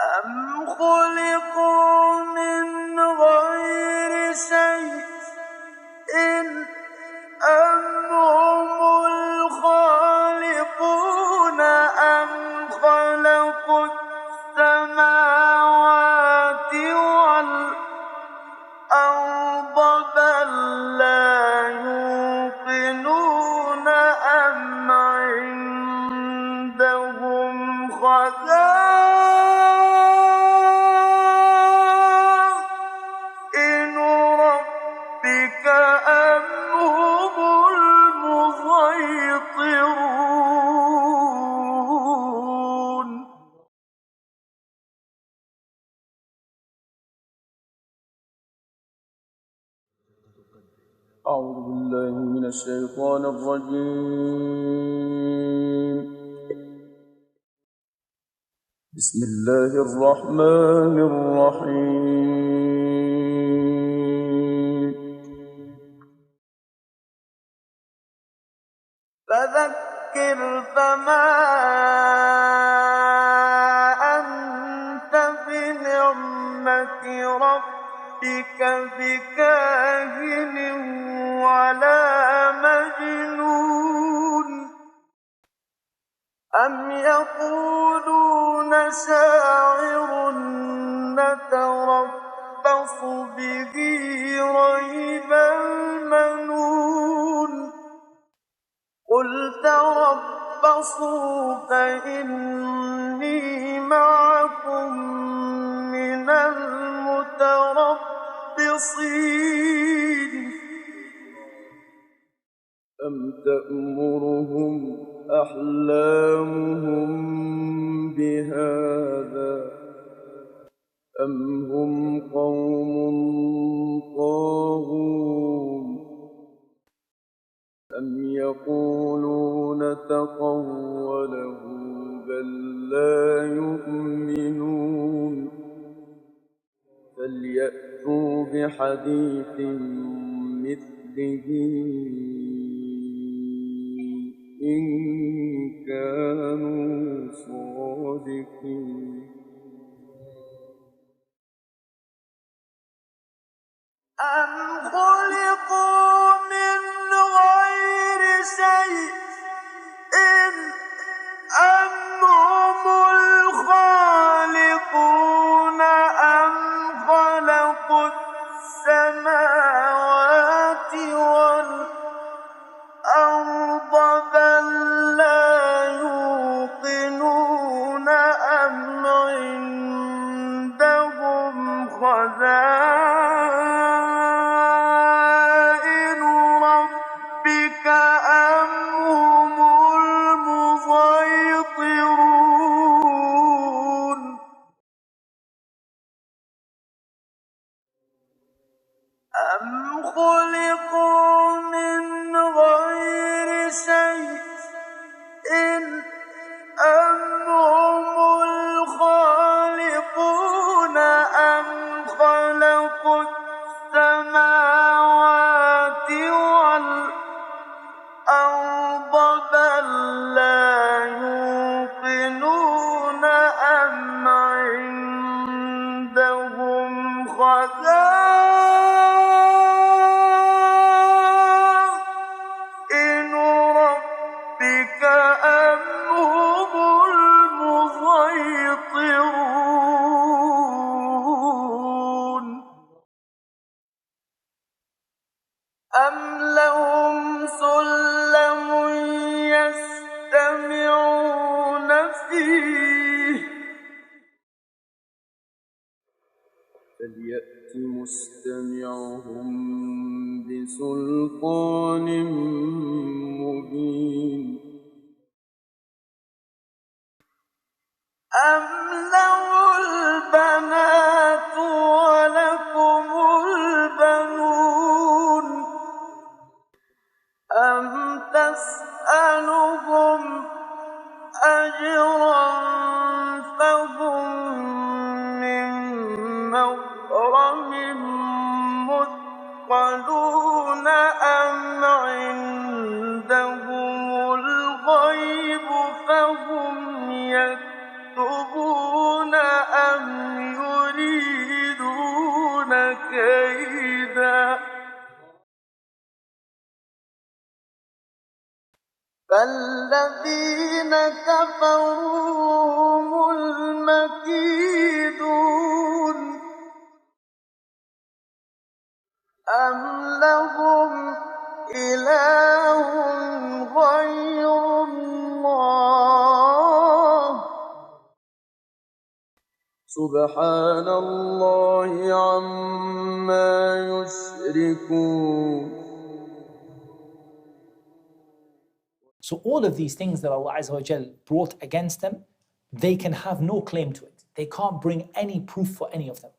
أم خلقوا من غير شيء أم هم الخالقون أم خلقوا السماوات والأرض بل لا يوقنون أم عندهم خزائن ربك أم هم المسيطرون أعوذ بالله من الشيطان الرجيم بسم الله الرحمن الرحيم فذكر فما أنت بنعمة ربك بكاهن ولا مجنون أم يقولون شاعر نتربص به ريب المنون قل تربصوا فإني معكم من المتربصين أم تأمرهم أحلامهم بهذا أم هم قوم طاغون أم يقولون تقوله بل لا يؤمنون فليأتوا بحديث مثله إن كانوا صادقين أم خلقوا من غير شيء أم هم الخالقون أم خلقوا السماوات والأرض بل لا يوقنون أم عندهم خزائن ربك أم هم المسيطرون أم خلقوا من غير شيء أم هم الخالقون أم خلقوا السماوات والأرض بل لا يوقنون أم عندهم خزائن ربك أم هم المسيطرون أم لهم سلم يستمعون فيه فليأت مستمعهم بسلطان مبين أم له البنات ولكم البنون أم تسألهم أجرا فهم من مغرم مثقلون أم عندهم الغيب فهم يكتبون والذين كفروا هم المكيدون أم لهم إله غير الله سبحان الله عما يشركون. So all of these things that Allah Azza wa Jal brought against them, they can have no claim to it. They can't bring any proof for any of them.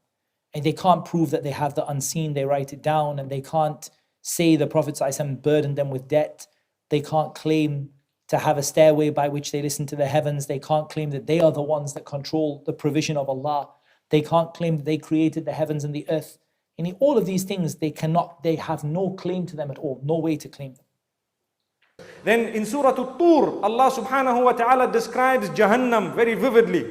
And they can't prove that they have the unseen, they write it down, and they can't say the Prophet ﷺ burdened them with debt. They can't claim to have a stairway by which they listen to the heavens. They can't claim that they are the ones that control the provision of Allah. They can't claim that they created the heavens and the earth. And all of these things, they have no claim to them at all, no way to claim them. Then in Surah Al-Tur, Allah subhanahu wa ta'ala describes Jahannam very vividly.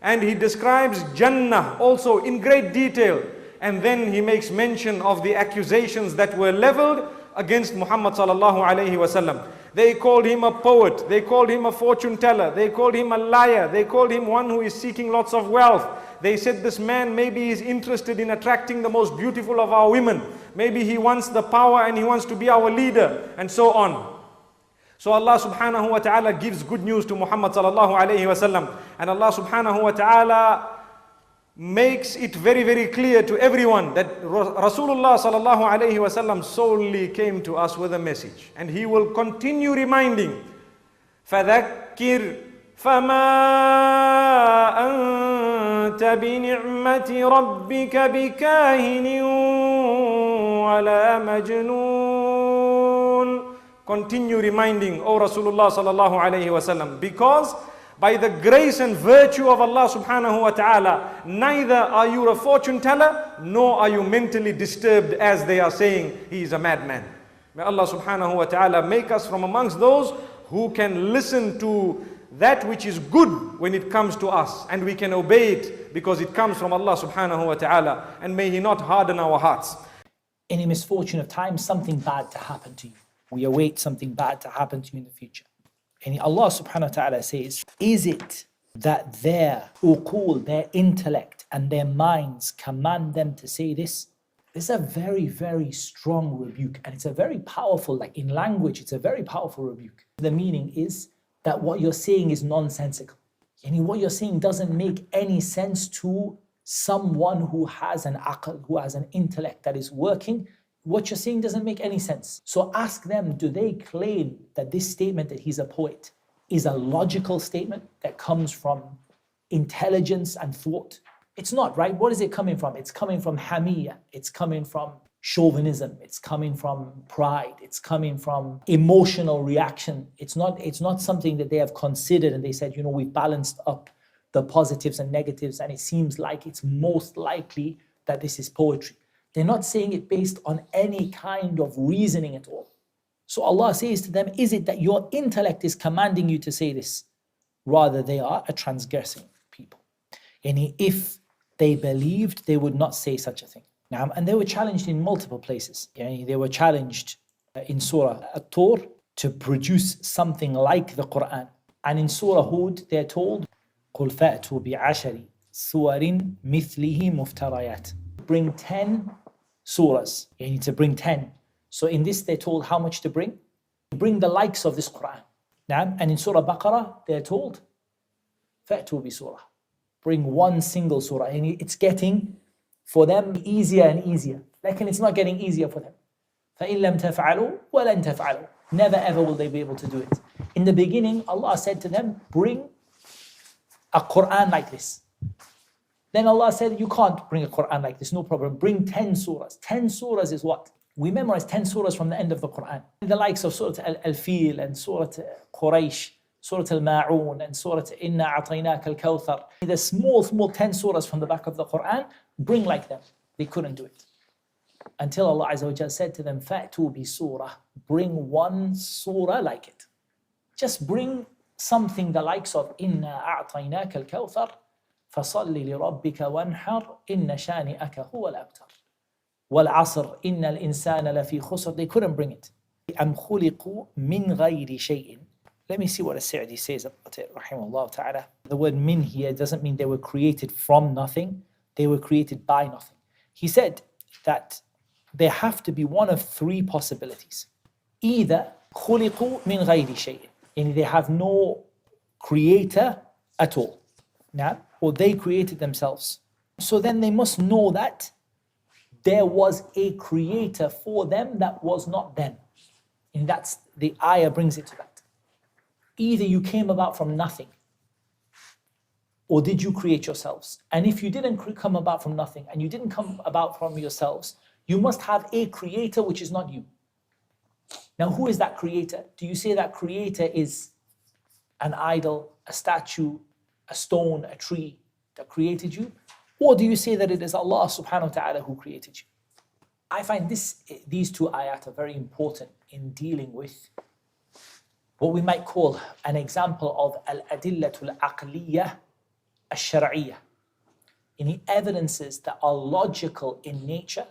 And He describes Jannah also in great detail. And then He makes mention of the accusations that were leveled against Muhammad sallallahu alayhi wa sallam. They called him a poet, they called him a fortune teller, they called him a liar, they called him one who is seeking lots of wealth. They said this man maybe is interested in attracting the most beautiful of our women. Maybe he wants the power and he wants to be our leader, and so on. So Allah subhanahu wa ta'ala gives good news to Muhammad sallallahu alayhi wa sallam. And Allah subhanahu wa ta'ala makes it very, very clear to everyone that Rasulullah sallallahu alayhi wa sallam solely came to us with a message. And he will continue reminding, فَذَكِّرْ فَمَا أَنْتَ بِنِعْمَةِ رَبِّكَ بِكَاهِنٍ وَلَا مَجْنُونٍ. Continue reminding, O Rasulullah sallallahu alayhi wa sallam, because by the grace and virtue of Allah subhanahu wa ta'ala, neither are you a fortune teller, nor are you mentally disturbed as they are saying he is a madman. May Allah subhanahu wa ta'ala make us from amongst those who can listen to that which is good when it comes to us, and we can obey it because it comes from Allah subhanahu wa ta'ala, and may He not harden our hearts. Any misfortune of time, something bad to happen to you. We await something bad to happen to you in the future. And Allah subhanahu wa ta'ala says, is it that their uqul, their intellect and their minds command them to say this? This is a very, very strong rebuke, and it's a very powerful, like in language, it's a very powerful rebuke. The meaning is that what you're saying is nonsensical. And what you're saying doesn't make any sense to someone who has an aql, who has an intellect that is working. What you're saying doesn't make any sense. So ask them, do they claim that this statement that he's a poet is a logical statement that comes from intelligence and thought? It's not, right? What is it coming from? It's coming from hamiyya. It's coming from chauvinism. It's coming from pride. It's coming from emotional reaction. It's not something that they have considered and they said, we've balanced up the positives and negatives, and it seems like it's most likely that this is poetry. They're not saying it based on any kind of reasoning at all. So Allah says to them, is it that your intellect is commanding you to say this? Rather, they are a transgressing people. And if they believed, they would not say such a thing. Now, and they were challenged in multiple places. They were challenged in Surah Al-Tur to produce something like the Qur'an. And in Surah Hud, they're told, قُلْ فَأْتُوا بِعَشَرِ سُوَرٍ مِثْلِهِ مُفْتَرَيَاتٍ. Bring 10 surahs. You need to bring 10. So in this, they're told how much to bring. Bring the likes of this Qur'an. And in Surah Baqarah, they're told, فَأْتُوا بِسُورَةٍ. Bring one single surah. And it's getting, for them, easier and easier. Like, it's not getting easier for them. فَإِن لَمْ تَفْعَلُوا وَلَن تَفْعَلُوا. Never ever will they be able to do it. In the beginning, Allah said to them, bring a Qur'an like this. Then Allah said, you can't bring a Qur'an like this, no problem. Bring 10 surahs. 10 surahs is what? We memorize 10 surahs from the end of the Qur'an. The likes of Surah Al-Fil and Surah Quraysh, Surah Al-Ma'un and Surah Inna A'tainaka al-Kawthar. The small 10 surahs from the back of the Qur'an, bring like them. They couldn't do it. Until Allah Azza wa Jal said to them, Fa'tu bi surah. Bring one surah like it. Just bring something the likes of Inna A'tainaka al-Kawthar. فَصَلِّ لِرَبِّكَ وَانْحَرْ إِنَّ شَانِئَكَ هُوَ الْأَبْتَرُ وَالْعَصْرِ إِنَّ الْإِنسَانَ لَفِي خُسْرٍ. They couldn't bring it. أَمْ خُلِقُوا مِنْ غَيْرِ شَيْءٍ Let me see what As-Sa'di says about it, Rahimahullah ta'ala. The word min here doesn't mean they were created from nothing, they were created by nothing. He said that there have to be one of three possibilities. Either خُلِقُوا مِنْ غَيْرِ شَيْءٍ, and they have no creator at all. Now, or they created themselves. So then they must know that there was a creator for them that was not them. And that's the ayah brings it to that. Either you came about from nothing, or did you create yourselves? And if you didn't come about from nothing, and you didn't come about from yourselves, you must have a creator which is not you. Now, who is that creator? Do you say that creator is an idol, a statue, a stone, a tree that created you? Or do you say that it is Allah subhanahu wa ta'ala who created you? I find these two ayat are very important in dealing with what we might call an example of al-adillatul aqliyah al-shar'iyyah, any evidences that are logical in nature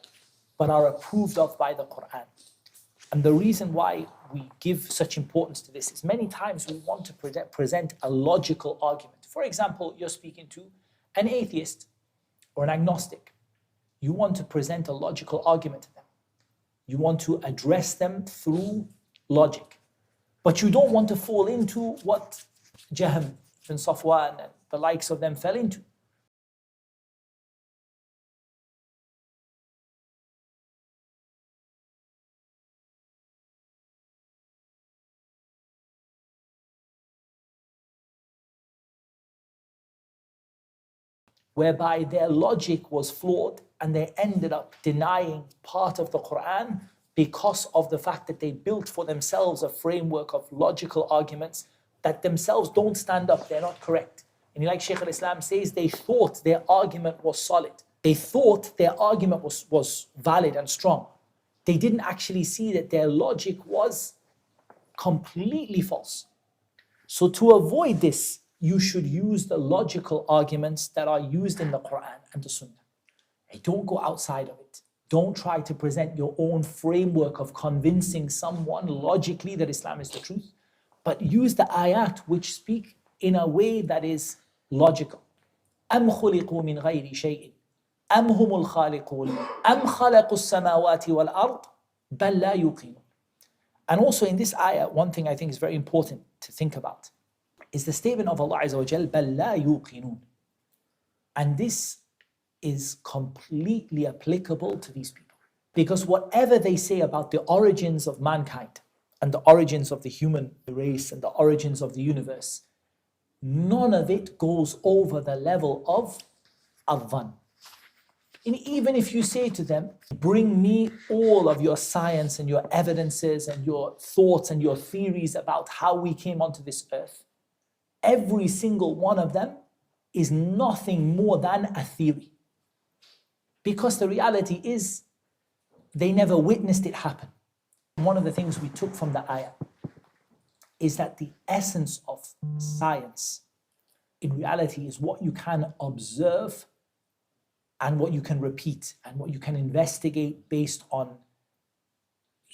but are approved of by the Qur'an. And the reason why we give such importance to this is many times we want to present a logical argument. For example, you're speaking to an atheist or an agnostic. You want to present a logical argument to them. You want to address them through logic. But you don't want to fall into what Jahm and Safwan and the likes of them fell into. Whereby their logic was flawed and they ended up denying part of the Qur'an because of the fact that they built for themselves a framework of logical arguments that themselves don't stand up, they're not correct. And like Shaykh al-Islam says, they thought their argument was solid. They thought their argument was valid and strong. They didn't actually see that their logic was completely false. So to avoid this, you should use the logical arguments that are used in the Qur'an and the Sunnah. And don't go outside of it. Don't try to present your own framework of convincing someone logically that Islam is the truth, but use the ayat which speak in a way that is logical. أَمْ خُلِقُوا مِنْ غَيْرِ شَيْءٍ أَمْ هُمُ الْخَالِقُونَ أَمْ خَلَقُوا السَّمَاوَاتِ وَالْأَرْضِ بَلْ لَا يُوقِنُونَ. And also in this ayah, one thing I think is very important to think about is the statement of Allah Azza wa Jal, بَلْ لَا يُوقِنُونَ. And this is completely applicable to these people. Because whatever they say about the origins of mankind and the origins of the human race and the origins of the universe, none of it goes over the level of adhan. And even if you say to them, bring me all of your science and your evidences and your thoughts and your theories about how we came onto this earth, every single one of them is nothing more than a theory. Because the reality is, they never witnessed it happen. One of the things we took from the ayah is that the essence of science in reality is what you can observe and what you can repeat and what you can investigate based on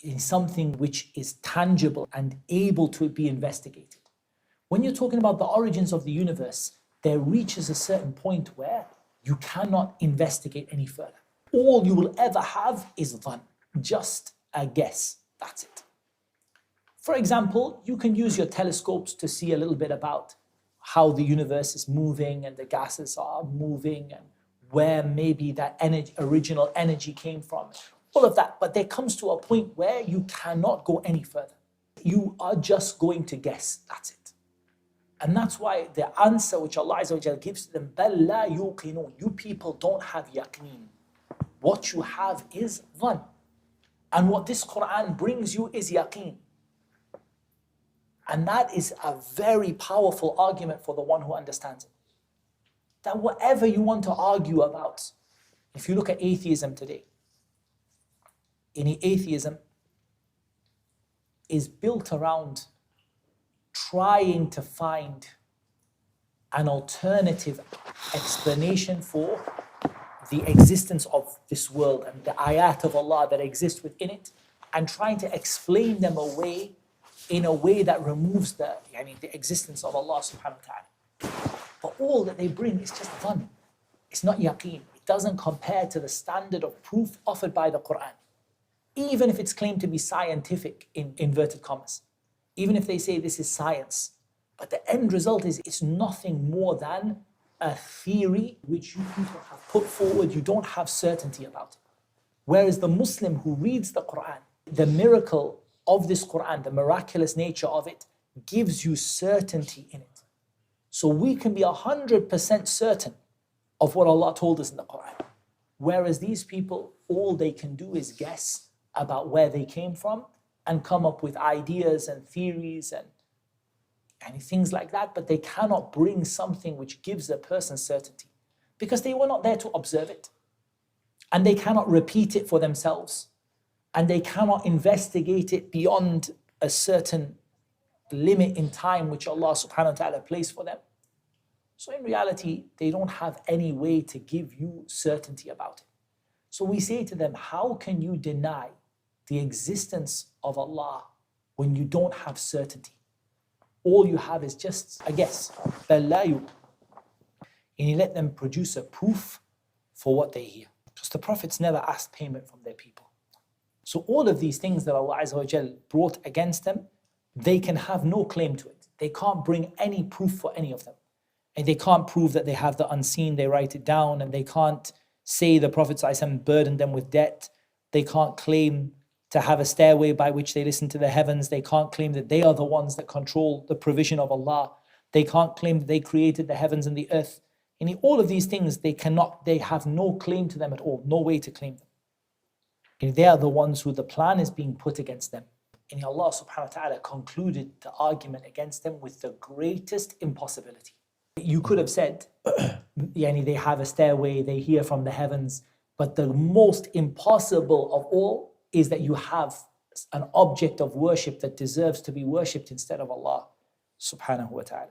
in something which is tangible and able to be investigated. When you're talking about the origins of the universe, there reaches a certain point where you cannot investigate any further. All you will ever have is dhan, just a guess. That's it. For example, you can use your telescopes to see a little bit about how the universe is moving and the gases are moving and where maybe that energy, original energy came from. All of that. But there comes to a point where you cannot go any further. You are just going to guess. That's it. And that's why the answer which Allah Azza wa Jalla gives to them, بَلْ لَا يُوقِنُونَ. You people don't have yaqeen. What you have is dhan. And what this Qur'an brings you is yaqeen. And that is a very powerful argument for the one who understands it. That whatever you want to argue about, if you look at atheism today, any atheism is built around trying to find an alternative explanation for the existence of this world and the ayat of Allah that exist within it, and trying to explain them away in a way that removes the existence of Allah subhanahu wa ta'ala. But all that they bring is just dhann. It's not yaqeen. It doesn't compare to the standard of proof offered by the Qur'an. Even if it's claimed to be scientific in inverted commas. Even if they say this is science. But the end result is it's nothing more than a theory which you people have put forward. You don't have certainty about it. Whereas the Muslim who reads the Qur'an, the miracle of this Qur'an, the miraculous nature of it, gives you certainty in it. So we can be 100% certain of what Allah told us in the Qur'an. Whereas these people, all they can do is guess about where they came from and come up with ideas and theories and things like that, but they cannot bring something which gives a person certainty because they were not there to observe it. And they cannot repeat it for themselves. And they cannot investigate it beyond a certain limit in time which Allah subhanahu wa ta'ala placed for them. So in reality, they don't have any way to give you certainty about it. So we say to them, how can you deny the existence of Allah when you don't have certainty? All you have is just a guess. And you let them produce a proof for what they hear. Because the prophets never asked payment from their people. So all of these things that Allah Azza wa Jal brought against them, they can have no claim to it. They can't bring any proof for any of them. And they can't prove that they have the unseen, they write it down, and they can't say the Prophet ﷺ burdened them with debt. They can't claim to have a stairway by which they listen to the heavens. They can't claim that they are the ones that control the provision of Allah. They can't claim that they created the heavens and the earth. And all of these things, they have no claim to them at all, no way to claim them. And they are the ones who the plan is being put against them. And Allah subhanahu wa ta'ala concluded the argument against them with the greatest impossibility. You could have said, they have a stairway, they hear from the heavens, but the most impossible of all is that you have an object of worship that deserves to be worshipped instead of Allah subhanahu wa ta'ala.